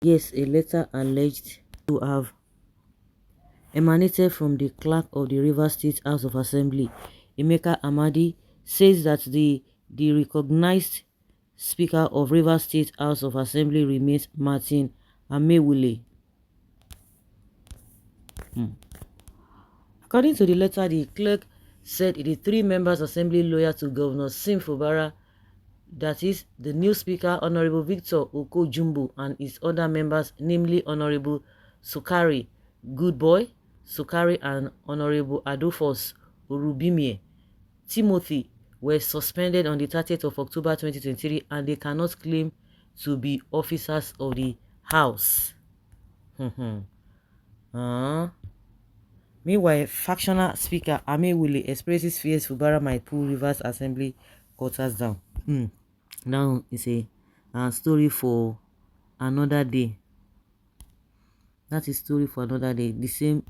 Yes, a letter alleged to have emanated from the clerk of the Rivers State House of Assembly, Emeka Amadi, says that the recognized Speaker of Rivers State House of Assembly remains Martin Amewule. According to the letter, the clerk said the three members assembly loyal to Governor Sim Fubara, that is, the new Speaker, Honorable Victor Oko Jumbo, and his other members, namely Honorable Sukari Goodboy, Sukari, and Honorable Adolphus Urubimie Timothy, were suspended on the 30th of October 2023, and they cannot claim to be officers of the House. Meanwhile, factional Speaker Amewule expresses fears Fubara might pull Rivers Assembly quarters down. Now it's a story for another day. That is story for another day. The same,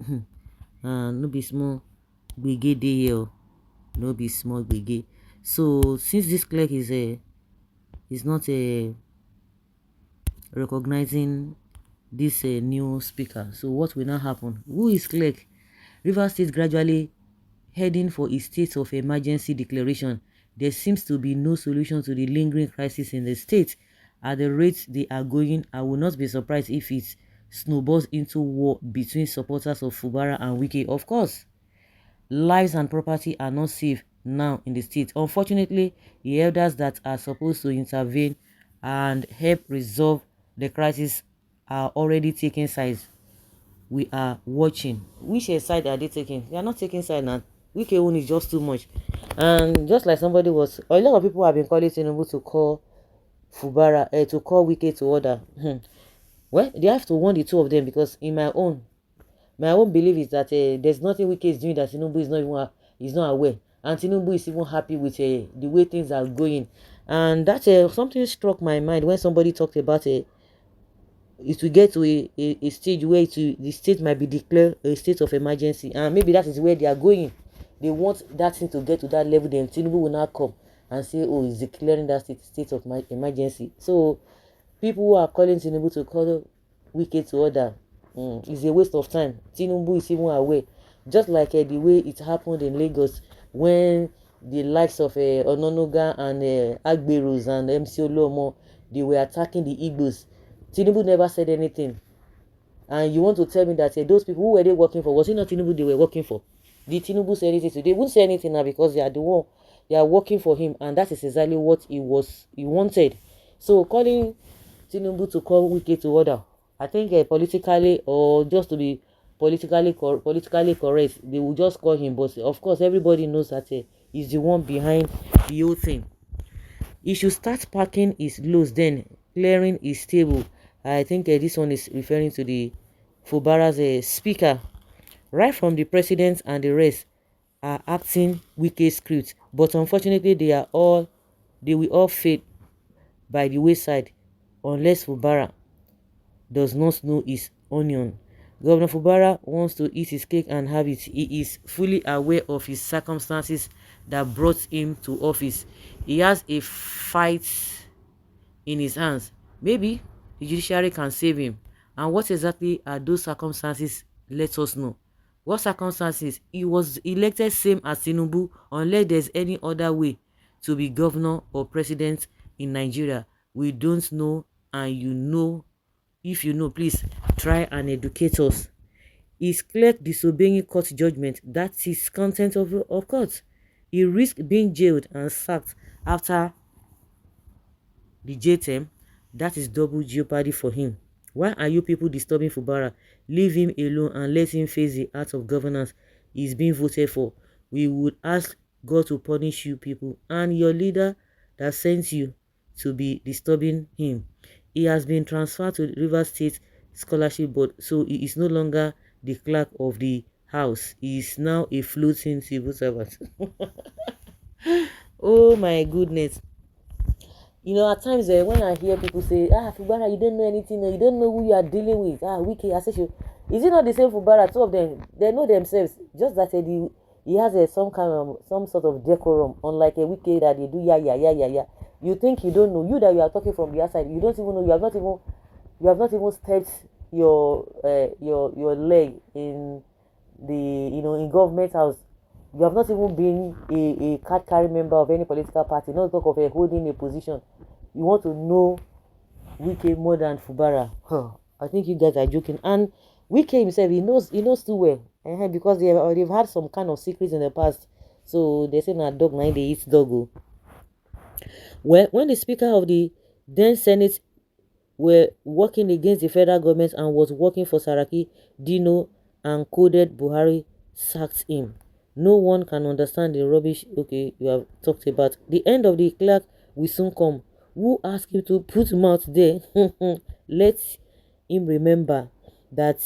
no be small gbege dey here, no be small gbege. So since this clerk is not recognizing this new speaker, so what will now happen? Who is clerk? Rivers State gradually heading for a state of emergency declaration. There seems to be no solution to the lingering crisis in the state. At the rate they are going, I will not be surprised if it snowballs into war between supporters of Fubara and Wike. Of course, lives and property are not safe now in the state. Unfortunately, the elders that are supposed to intervene and help resolve the crisis are already taking sides. We are watching. Which side are they taking? They are not taking side now. Wike own is just too much. And just like somebody was, a lot of people have been calling Tinubu to call Fubara, to call Wike to order. Well, they have to warn the two of them, because in my own belief is that there's nothing Wike is doing that Tinubu is not aware, and Tinubu is even happy with the way things are going. And that something struck my mind when somebody talked about it will get to a stage where the state might be declared a state of emergency, and maybe that is where they are going. They want that thing to get to that level, then Tinubu will now come and say, oh, he's declaring that state of emergency. So people who are calling Tinubu to call Wike to order is a waste of time. Tinubu is even aware, just like the way it happened in Lagos when the likes of Ononoga and Agberos and MC Olomo, they were attacking the Igbos. Tinubu never said anything. And you want to tell me that those people, who were they working for? Was it not Tinubu they were working for? Did Tinubu say anything today? They wouldn't say anything now, because they are the one, they are working for him, and that is exactly what he wanted. So calling Tinubu to call Wike to order, I think politically, or just to be politically correct, they will just call him. But of course, everybody knows that he's the one behind the whole thing. He should start packing his loads, then clearing his table. I think this one is referring to the Fubara's speaker. Right from the president and the rest are acting Wike script, but unfortunately they will all fade by the wayside unless Fubara does not know his onion. Governor Fubara wants to eat his cake and have it. He is fully aware of his circumstances that brought him to office. He has a fight in his hands. Maybe the judiciary can save him. And what exactly are those circumstances? Let us know. What circumstances? He was elected same as Tinubu, unless there's any other way to be governor or president in Nigeria. We don't know, and you know. If you know, please try and educate us. Is Clerk disobeying court judgment? That is content of court. He risks being jailed and sacked after the jail term. That is double jeopardy for him. Why are you people disturbing Fubara? Leave him alone and let him face the art of governance he's being voted for. We would ask God to punish you people and your leader that sent you to be disturbing him. He has been transferred to the Rivers State Scholarship Board, so he is no longer the clerk of the house. He is now a floating civil servant. Oh my goodness. You know, at times when I hear people say, Fubara, you don't know anything, you don't know who you are dealing with. Wike, I say, is it not the same Fubara? Two of them, they know themselves. Just that he has some sort of decorum, unlike a Wike that they do, yeah. You think you don't know. You that you are talking from the outside, you don't even know. You have not even You have not even stepped your leg in the in government house. You have not even been a card carrying member of any political party. Not talk of holding a position. You want to know Wike more than Fubara? Huh. I think you guys are joking. And Wike himself, he knows too well, because they've had some kind of secrets in the past. So they say na dog na they eat dog. Oh. Well, when the Speaker of the then Senate were working against the federal government and was working for Saraki, Dino, and coded Buhari sacked him. No one can understand the rubbish. Okay, you have talked about. The end of the clerk will soon come. Who asked him to put mouth there? Let him remember that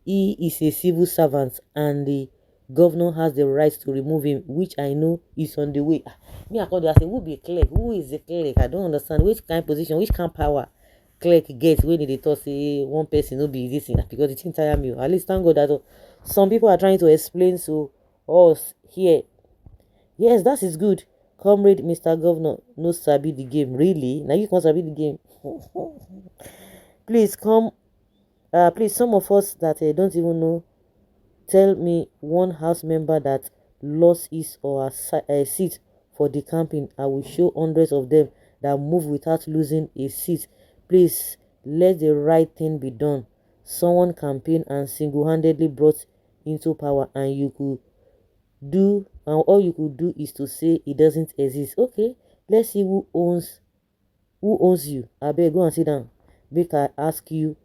he is a civil servant and the governor has the right to remove him, which I know is on the way. Me, I call you, I say, who be clerk? Who is the clerk? I don't understand. Which kind of position, which kind of power clerk get when they talk say one person no be this thing, because it tire me. At least thank God that some people are trying to explain to us here. Yes, that is good. Comrade Mr. Governor, no sabi the game. Really? Now you can't sabi the game. Please come. Please, some of us that don't even know, tell me one house member that lost his or her seat for the camping. I will show hundreds of them that move without losing a seat. Please, let the right thing be done. Someone campaigned and single-handedly brought into power, and all you could do is to say it doesn't exist. Okay, let's see who owns you. I beg, go and sit down. Make I ask you,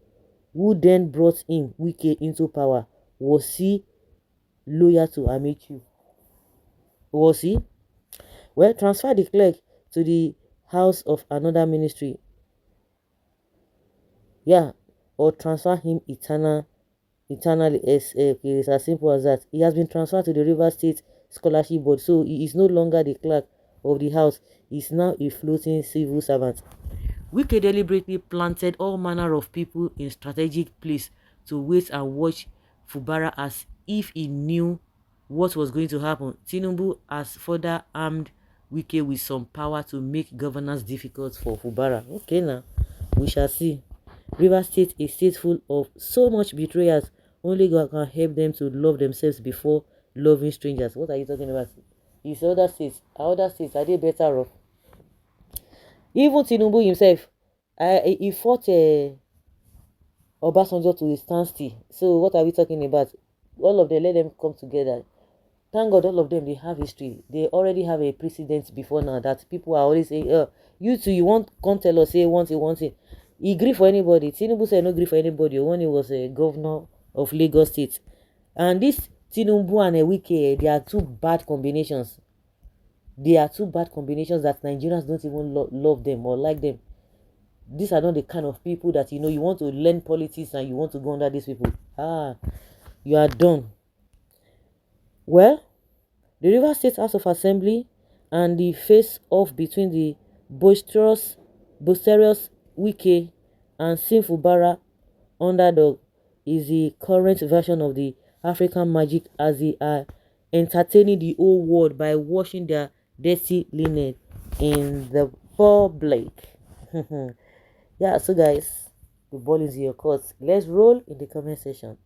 who then brought in Wike into power? Was he loyal to Amichu? Was he? Well, transfer the clerk to the house of another ministry. Yeah, or transfer him eternally. It's as simple as that. He has been transferred to the River State Scholarship Board, so he is no longer the clerk of the house. He's now a floating civil servant. Wike deliberately planted all manner of people in strategic place to wait and watch Fubara as if he knew what was going to happen. Tinubu has further armed Wike with some power to make governance difficult for Fubara. Okay now, we shall see. River State is state full of so much betrayers. Only God can help them to love themselves before loving strangers. What are you talking about? It's other states. Other states, are they better off? Even Tinubu himself, he fought Obasanjo to a standstill. So what are we talking about? All of them, let them come together. Thank God all of them, they have history. They already have a precedent before now that people are always saying, you two, you can't tell us, say one thing. He agree for anybody. Tinubu said no agree for anybody when he was a governor of Lagos State. And this Tinubu and Wike, they are two bad combinations. They are two bad combinations that Nigerians don't even love them or like them. These are not the kind of people that you want to learn politics and you want to go under these people. You are done. Well, the River State House of Assembly and the face-off between the boisterous Wike and sinful Bara underdog is the current version of the African magic, as they are entertaining the whole world by washing their dirty linen in the public. Yeah, so guys, the ball is in your court. Let's roll in the comment section.